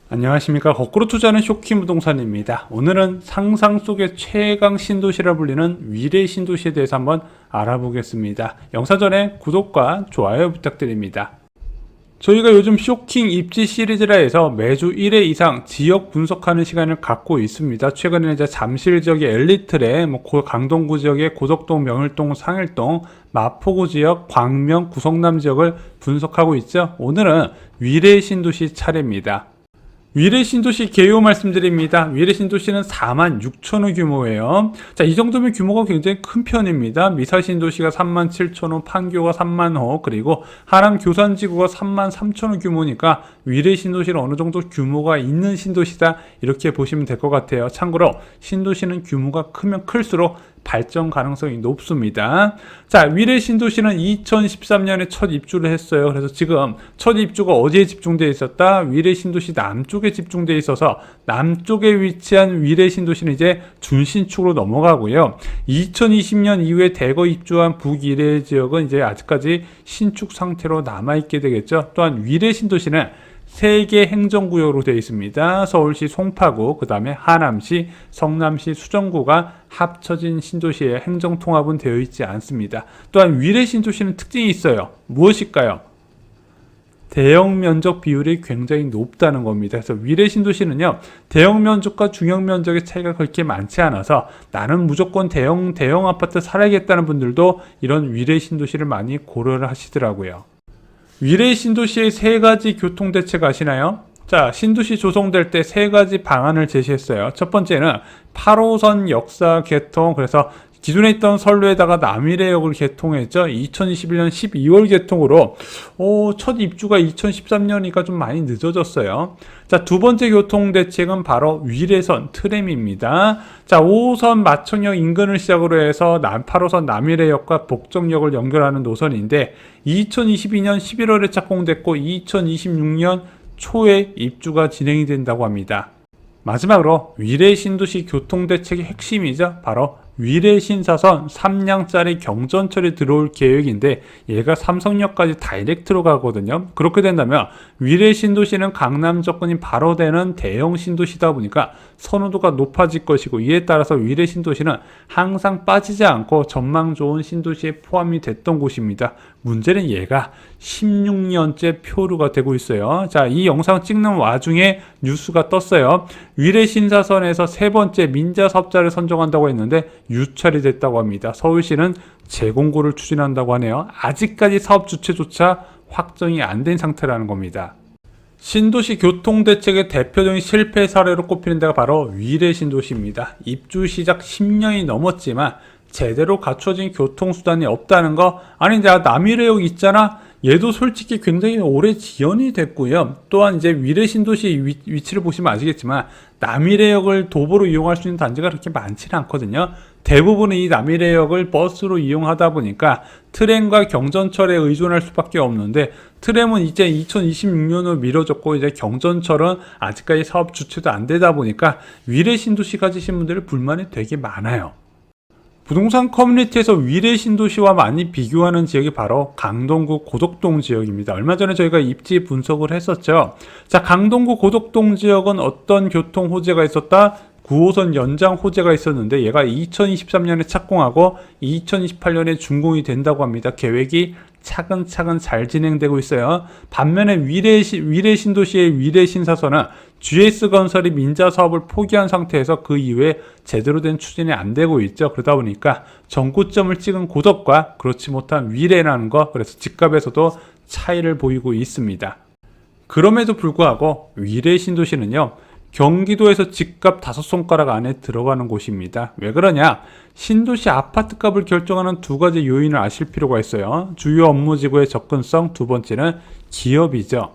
안녕하십니까. 거꾸로 투자하는 쇼킹 부동산입니다. 오늘은 상상 속의 최강 신도시라 불리는 위례 신도시에 대해서 한번 알아보겠습니다. 영상 전에 구독과 좋아요 부탁드립니다. 저희가 요즘 쇼킹 입지 시리즈라 해서 매주 1회 이상 지역 분석하는 시간을 갖고 있습니다. 최근에는 이제 잠실 지역의 엘리트래, 강동구 지역의 고덕동, 명일동, 상일동, 마포구 지역, 광명, 구성남 지역을 분석하고 있죠. 오늘은 위례 신도시 차례입니다. 위례 신도시 개요 말씀드립니다. 위례 신도시는 46,000호 규모예요. 자, 이 정도면 규모가 굉장히 큰 편입니다. 미사 신도시가 37,000호, 판교가 30,000호, 그리고 하남 교산지구가 33,000호 규모니까 위례 신도시는 어느 정도 규모가 있는 신도시다, 이렇게 보시면 될 것 같아요. 참고로 신도시는 규모가 크면 클수록 발전 가능성이 높습니다. 자, 위례 신도시는 2013년에 첫 입주를 했어요. 그래서 지금 첫 입주가 어디에 집중되어 있었다? 위례 신도시 남쪽에 집중되어 있어서 남쪽에 위치한 위례 신도시는 이제 준신축으로 넘어가고요. 2020년 이후에 대거 입주한 북위례 지역은 이제 아직까지 신축 상태로 남아있게 되겠죠. 또한 위례 신도시는 3개 행정구역으로 되어 있습니다. 서울시 송파구, 그 다음에 하남시, 성남시, 수정구가 합쳐진 신도시의 행정통합은 되어 있지 않습니다. 또한 위례 신도시는 특징이 있어요. 무엇일까요? 대형 면적 비율이 굉장히 높다는 겁니다. 그래서 위례 신도시는요, 대형 면적과 중형 면적의 차이가 그렇게 많지 않아서 나는 무조건 대형 아파트 살아야겠다는 분들도 이런 위례 신도시를 많이 고려를 하시더라고요. 위례 신도시의 3가지 교통대책 아시나요? 자, 신도시 조성될 때 3가지 방안을 제시했어요. 첫 번째는 8호선 역사 개통, 그래서 기존에 있던 선로에다가 남위례역을 개통했죠. 2021년 12월 개통으로 첫 입주가 2013년이니까 좀 많이 늦어졌어요. 자, 두 번째 교통대책은 바로 위례선 트램입니다. 자, 5호선 마천역 인근을 시작으로 해서 8호선 남위례역과 복정역을 연결하는 노선인데 2022년 11월에 착공됐고 2026년 초에 입주가 진행이 된다고 합니다. 마지막으로 위례 신도시 교통대책의 핵심이죠. 바로 위례 신사선 3량짜리 경전철이 들어올 계획인데 얘가 삼성역까지 다이렉트로 가거든요. 그렇게 된다면 위례 신도시는 강남 접근이 바로 되는 대형 신도시다 보니까 선호도가 높아질 것이고, 이에 따라서 위례 신도시는 항상 빠지지 않고 전망 좋은 신도시에 포함이 됐던 곳입니다. 문제는 얘가 16년째 표류가 되고 있어요. 자, 이 영상 찍는 와중에 뉴스가 떴어요. 위례 신사선에서 3번째 민자사업자를 선정한다고 했는데 유찰이 됐다고 합니다. 서울시는 재공고를 추진한다고 하네요. 아직까지 사업 주체조차 확정이 안 된 상태라는 겁니다. 신도시 교통대책의 대표적인 실패 사례로 꼽히는 데가 바로 위례 신도시입니다. 입주 시작 10년이 넘었지만 제대로 갖춰진 교통수단이 없다는 거. 아니, 이제 남위례역 있잖아. 얘도 솔직히 굉장히 오래 지연이 됐고요. 또한 이제 위례 신도시 위치를 보시면 아시겠지만 남위례역을 도보로 이용할 수 있는 단지가 그렇게 많지는 않거든요. 대부분은 이 남위례역을 버스로 이용하다 보니까 트램과 경전철에 의존할 수밖에 없는데, 트램은 이제 2026년으로 미뤄졌고 이제 경전철은 아직까지 사업 주체도 안 되다 보니까 위례 신도시 가지신 분들의 불만이 되게 많아요. 부동산 커뮤니티에서 위례 신도시와 많이 비교하는 지역이 바로 강동구 고덕동 지역입니다. 얼마 전에 저희가 입지 분석을 했었죠. 자, 강동구 고덕동 지역은 어떤 교통 호재가 있었다? 9호선 연장 호재가 있었는데 얘가 2023년에 착공하고 2028년에 준공이 된다고 합니다. 계획이 차근차근 잘 진행되고 있어요. 반면에 위례 신도시의 위례 신사선은 GS건설이 민자 사업을 포기한 상태에서 그 이후에 제대로 된 추진이 안 되고 있죠. 그러다 보니까 전고점을 찍은 고덕과 그렇지 못한 위례라는 거, 그래서 집값에서도 차이를 보이고 있습니다. 그럼에도 불구하고 위례 신도시는요, 경기도에서 집값 5손가락 안에 들어가는 곳입니다. 왜 그러냐? 신도시 아파트값을 결정하는 2가지 요인을 아실 필요가 있어요. 주요 업무지구의 접근성, 두 번째는 기업이죠.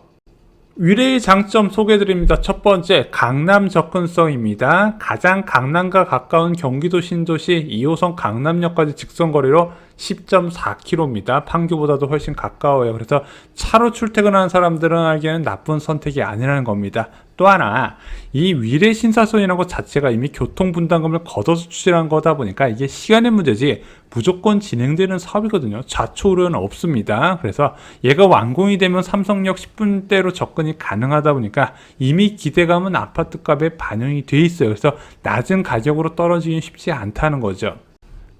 위례의 장점 소개해드립니다. 첫 번째, 강남 접근성입니다. 가장 강남과 가까운 경기도 신도시 2호선 강남역까지 직선거리로 10.4km입니다. 판교보다도 훨씬 가까워요. 그래서 차로 출퇴근하는 사람들은 알기에는 나쁜 선택이 아니라는 겁니다. 또 하나 이 위례 신사선이라는 것 자체가 이미 교통분담금을 걷어서 추진한 거다 보니까 이게 시간의 문제지 무조건 진행되는 사업이거든요. 좌초우려는 없습니다. 그래서 얘가 완공이 되면 삼성역 10분대로 접근이 가능하다 보니까 이미 기대감은 아파트값에 반영이 돼 있어요. 그래서 낮은 가격으로 떨어지긴 쉽지 않다는 거죠.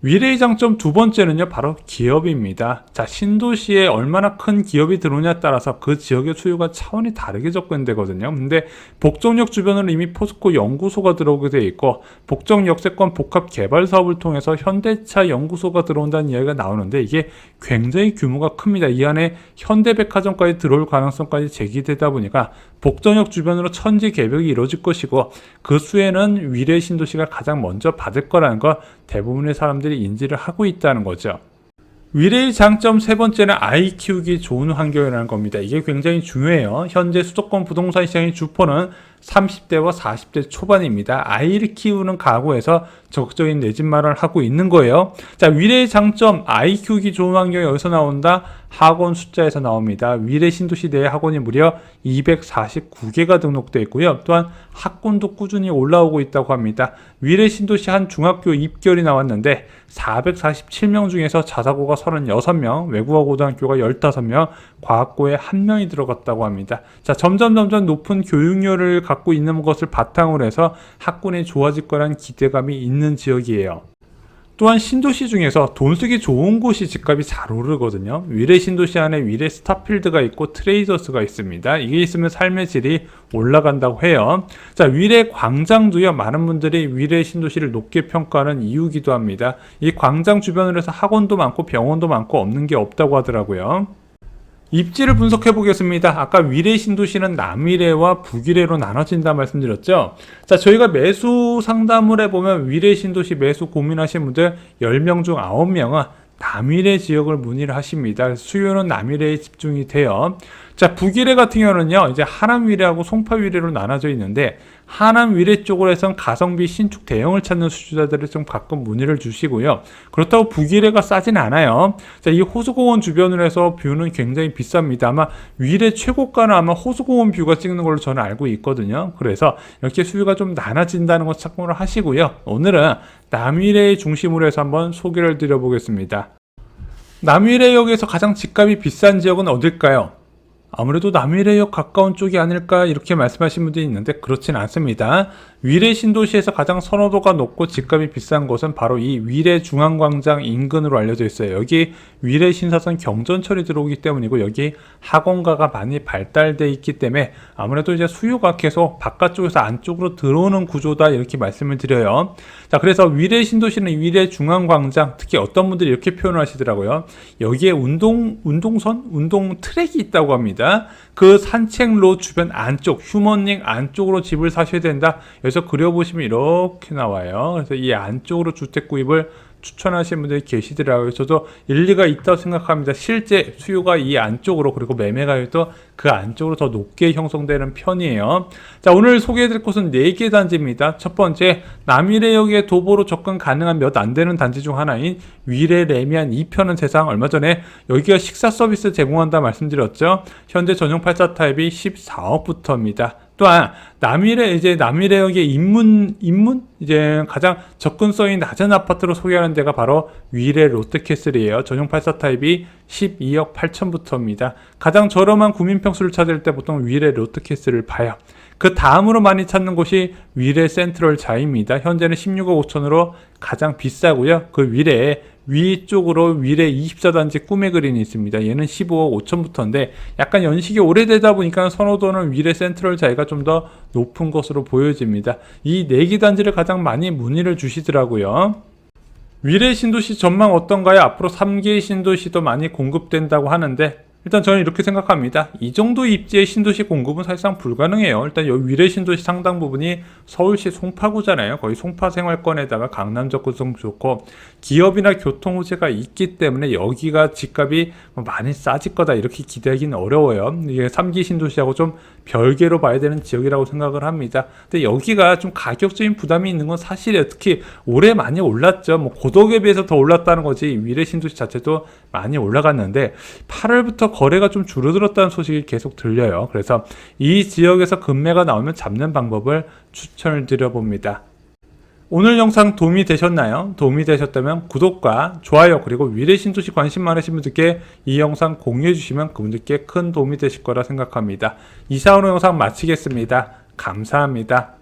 위례의 장점 두 번째는요, 바로 기업입니다. 자, 신도시에 얼마나 큰 기업이 들어오냐에 따라서 그 지역의 수요가 차원이 다르게 접근되거든요. 근데 복정역 주변으로 이미 포스코 연구소가 들어오게 돼 있고, 복정 역세권 복합 개발 사업을 통해서 현대차 연구소가 들어온다는 이야기가 나오는데, 이게 굉장히 규모가 큽니다. 이 안에 현대백화점까지 들어올 가능성까지 제기되다 보니까 복정역 주변으로 천지 개벽이 이루어질 것이고, 그 수혜는 위례 신도시가 가장 먼저 받을 거라는 거 대부분의 사람들이 인지를 하고 있다는 거죠. 위례의 장점 세 번째는 아이 키우기 좋은 환경이라는 겁니다. 이게 굉장히 중요해요. 현재 수도권 부동산 시장의 주포는 30대와 40대 초반입니다. 아이를 키우는 가구에서 적극적인 내 집 마련을 하고 있는 거예요. 자, 위례의 장점, 아이 키우기 좋은 환경이 어디서 나온다? 학원 숫자에서 나옵니다. 위례 신도시 내에 학원이 무려 249개가 등록되어 있고요. 또한 학군도 꾸준히 올라오고 있다고 합니다. 위례 신도시 한 중학교 입결이 나왔는데 447명 중에서 자사고가 36명, 외국어 고등학교가 15명, 과학고에 1명이 들어갔다고 합니다. 자, 점점 높은 교육열을 갖고 있는 것을 바탕으로 해서 학군이 좋아질 거란 기대감이 있는 지역이에요. 또한 신도시 중에서 돈 쓰기 좋은 곳이 집값이 잘 오르거든요. 위례 신도시 안에 위례 스타필드가 있고 트레이더스가 있습니다. 이게 있으면 삶의 질이 올라간다고 해요. 자, 위례 광장도요, 많은 분들이 위례 신도시를 높게 평가하는 이유기도 합니다. 이 광장 주변으로 해서 학원도 많고 병원도 많고 없는 게 없다고 하더라고요. 입지를 분석해 보겠습니다. 아까 위례 신도시는 남위례와 북위례로 나눠진다 말씀드렸죠. 자, 저희가 매수 상담을 해보면 위례 신도시 매수 고민하시는 분들 10명 중 9명은 남위례 지역을 문의를 하십니다. 그래서 수요는 남위례에 집중이 돼요. 자, 북위례 같은 경우는요, 이제 하남위례하고 송파위례로 나눠져 있는데, 하남위례 쪽으로 해선 가성비 신축 대형을 찾는 수주자들을 좀 가끔 문의를 주시고요. 그렇다고 북위례가 싸진 않아요. 자, 이 호수공원 주변으로 해서 뷰는 굉장히 비쌉니다. 아마 위례 최고가는 아마 호수공원 뷰가 찍는 걸로 저는 알고 있거든요. 그래서 이렇게 수요가 좀 나눠진다는 것 참고를 하시고요. 오늘은 남위례 중심으로 해서 한번 소개를 드려보겠습니다. 남위례역에서 가장 집값이 비싼 지역은 어딜까요? 아무래도 남위례역 가까운 쪽이 아닐까 이렇게 말씀하신 분들이 있는데 그렇진 않습니다. 위례 신도시에서 가장 선호도가 높고 집값이 비싼 곳은 바로 이 위례 중앙광장 인근으로 알려져 있어요. 여기 위례 신사선 경전철이 들어오기 때문이고 여기 학원가가 많이 발달되어 있기 때문에 아무래도 이제 수요가 계속 바깥쪽에서 안쪽으로 들어오는 구조다 이렇게 말씀을 드려요. 자, 그래서 위례 신도시는 위례 중앙광장, 특히 어떤 분들이 이렇게 표현을 하시더라고요. 여기에 운동 트랙이 있다고 합니다. 그 산책로 주변 안쪽, 휴먼링 안쪽으로 집을 사셔야 된다. 여기서 그려보시면 이렇게 나와요. 그래서 이 안쪽으로 주택 구입을 추천하시는 분들이 계시더라고요. 저도 일리가 있다고 생각합니다. 실제 수요가 이 안쪽으로, 그리고 매매 가격도 그 안쪽으로 더 높게 형성되는 편이에요. 자, 오늘 소개해드릴 곳은 4개 단지입니다. 첫 번째, 남위례역에 도보로 접근 가능한 몇 안 되는 단지 중 하나인 위례 레미안 2편은 세상 얼마 전에 여기가 식사 서비스 제공한다 말씀드렸죠. 현재 전용 팔자 타입이 14억부터입니다. 또한 남위례역의 이제 가장 접근성이 낮은 아파트로 소개하는 데가 바로 위례 롯데캐슬이에요. 전용 84 타입이 12억 8천부터입니다. 가장 저렴한 구민평수를 찾을 때 보통 위례 롯데캐슬을 봐요. 그 다음으로 많이 찾는 곳이 위례 센트럴 자이입니다. 현재는 16억 5천으로 가장 비싸고요. 그 위례에 위쪽으로 위례 24단지 꿈의 그린이 있습니다. 얘는 15억 5천부터인데 약간 연식이 오래되다 보니까 선호도는 위례 센트럴 자이가 좀 더 높은 것으로 보여집니다. 이 4개 단지를 가장 많이 문의를 주시더라고요. 위례 신도시 전망 어떤가요? 앞으로 3개 신도시도 많이 공급된다고 하는데 일단 저는 이렇게 생각합니다. 이 정도 입지의 신도시 공급은 사실상 불가능해요. 일단 여기 위례 신도시 상당 부분이 서울시 송파구잖아요. 거의 송파 생활권에다가 강남 접근성 좋고 기업이나 교통 호재가 있기 때문에 여기가 집값이 많이 싸질 거다 이렇게 기대하기는 어려워요. 이게 3기 신도시하고 좀 별개로 봐야 되는 지역이라고 생각을 합니다. 근데 여기가 좀 가격적인 부담이 있는 건 사실이에요. 특히 올해 많이 올랐죠. 뭐 고덕에 비해서 더 올랐다는 거지 위례 신도시 자체도 많이 올라갔는데 8월부터 지역에서 거래가 좀 줄어들었다는 소식이 계속 들려요. 그래서 이 지역에서 급매가 나오면 잡는 방법을 추천을 드려봅니다. 오늘 영상 도움이 되셨나요? 도움이 되셨다면 구독과 좋아요 그리고 위례신도시 관심 많으신 분들께 이 영상 공유해 주시면 그분들께 큰 도움이 되실 거라 생각합니다. 이상으로 영상 마치겠습니다. 감사합니다.